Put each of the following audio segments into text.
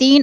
3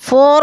4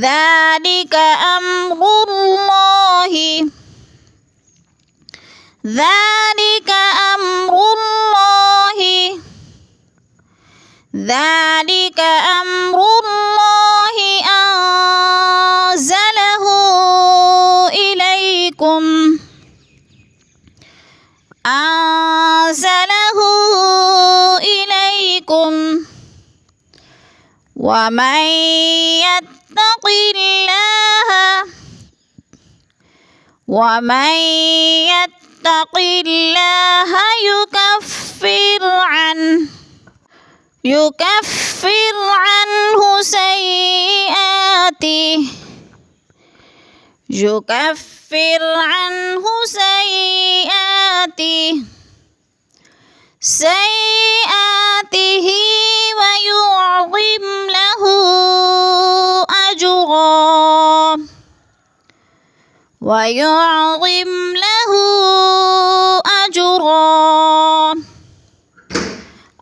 ذلك أمر الله أنزله إليكم ومن يتق الله يكفر عنه سيئاته ويعظم له أجرا।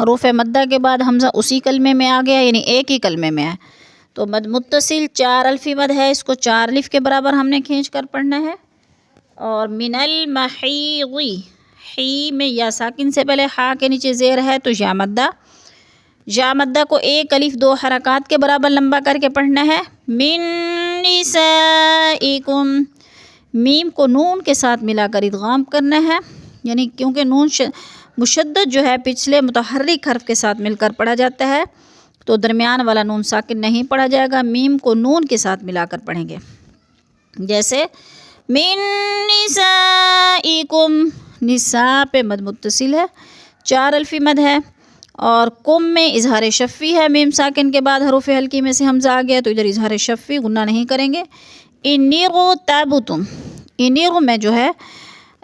حروف مدہ کے بعد حمزہ اسی کلمے میں آ گیا، یعنی ایک ہی کلمے میں ہے، تو مد متصل 4 الفی مد ہے، اس کو 4 الف کے برابر ہم نے کھینچ کر پڑھنا ہے۔ اور من المحیض، حی میں یا ساکن سے پہلے ہا کے نیچے زیر ہے تو یا مدہ، یا مدہ کو 1 الف 2 حرکات کے برابر لمبا کر کے پڑھنا ہے۔ من نسائکم، میم کو نون کے ساتھ ملا کر ادغام کرنا ہے، یعنی کیونکہ نون مشدد جو ہے پچھلے متحرک حرف کے ساتھ مل کر پڑھا جاتا ہے، تو درمیان والا نون ساکن نہیں پڑھا جائے گا، میم کو نون کے ساتھ ملا کر پڑھیں گے۔ جیسے من نسائکم، نساء پہ مد متصل ہے، 4 الفی مد ہے، اور کم میں اظہار شفی ہے، میم ساکن کے بعد حروف ہلکی میں سے حمزہ آ گیا تو ادھر اظہار شفی غنہ نہیں کریں گے۔ انغتبتم، انغ میں جو ہے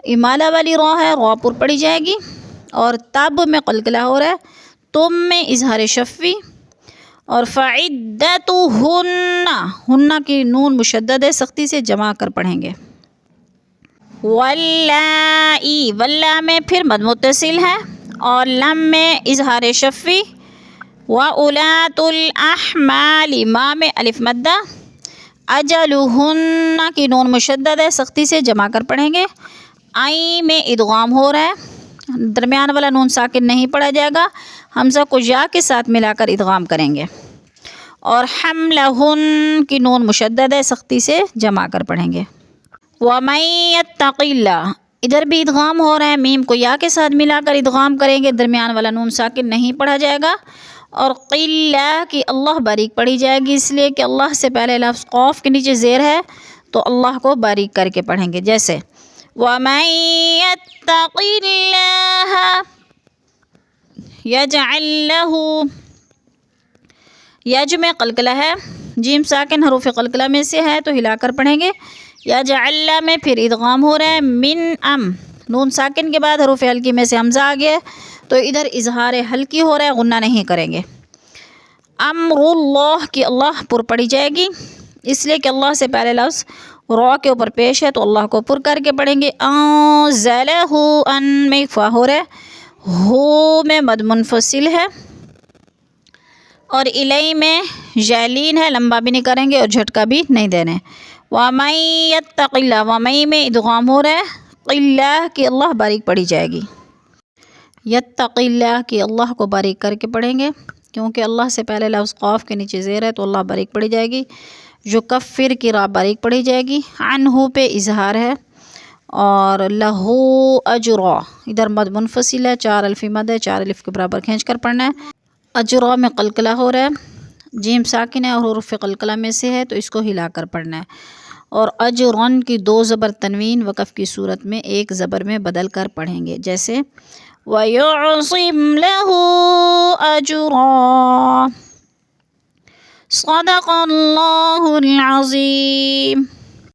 امالہ والی را ہے، را پر پڑھی جائے گی، اور تب میں قلقلہ ہو رہا ہے، تم میں اظہار شفی، اور فعدتہن، ہن کی نون مشدد ہے، سختی سے جمع کر پڑھیں گے۔ واللائی، واللہ میں پھر مد متصل ہے اور لم میں اظہار شفی، وَأُولَاتُ الْأَحْمَالِ، ماں میں الف مدہ، اجلہن کی نون مشدد ہے، سختی سے جمع کر پڑھیں گے۔ آئی میں ادغام ہو رہا ہے، درمیان والا نون ساکن نہیں پڑھا جائے گا، حمزہ کو یا کے ساتھ ملا کر ادغام کریں گے۔ اور حملہن کی نون مشدد ہے، سختی سے جمع کر پڑھیں گے۔ وَمَن يَتَّقِ اللَّهَ، ادھر بھی ادغام ہو رہا ہے، میم کو یا کے ساتھ ملا کر ادغام کریں گے، درمیان والا نون ساکن نہیں پڑھا جائے گا۔ اور قلہ کی اللہ باریک پڑھی جائے گی، اس لیے کہ اللہ سے پہلے لفظ قوف کے نیچے زیر ہے تو اللہ کو باریک کر کے پڑھیں گے۔ جیسے وَمَن يَتَّقِ اللَّهَ يَجْعَل لَّهُ، یج میں قلقلہ ہے، جیم ساکن حروف قلقلہ میں سے ہے تو ہلا کر پڑھیں گے۔ یجعل میں پھر ادغام ہو رہا ہے، من ام، نون ساکن کے بعد حروف ہلکی میں سے حمزہ آ گیا تو ادھر اظہار ہلکی ہو رہا ہے، غنہ نہیں کریں گے۔ امر اللہ کی اللہ پر پڑھی جائے گی، اس لیے کہ اللہ سے پہلے لفظ را کے اوپر پیش ہے تو اللہ کو پر کر کے پڑھیں گے۔ انزلہ، ان میں اخفا ہو رہا ہے، ہو میں مد منفصل ہے، اور الی میں جالین ہے، لمبا بھی نہیں کریں گے اور جھٹکا بھی نہیں دینے۔ وَمَن يَتَّقِ اللَّهَ، وَمَن میں ادغام ہو رہا ہے، قلہ کی اللہ باریک پڑھی جائے گی۔ یتقی اللہ کی اللہ کو باریک کر کے پڑھیں گے، کیونکہ اللہ سے پہلے لفظ قاف کے نیچے زیر ہے تو اللہ باریک پڑھی جائے گی۔ جو کفر کی را باریک پڑھی جائے گی، عنہ پہ اظہار ہے، اور لہو اجرا ادھر مد منفصل ہے، 4 الفی مد ہے، 4 الف کے برابر کھینچ کر پڑھنا ہے۔ اجرا میں قلقلہ ہو رہا ہے، جیم ساکن ہے اور حروف قلقلہ میں سے ہے تو اس کو ہلا کر پڑھنا ہے۔ اور اجرن کی 2 زبر تنوین وقف کی صورت میں 1 زبر میں بدل کر پڑھیں گے، جیسے وَيُعْصِمْ لَهُ أَجْرًا، صدق اللہ العظیم۔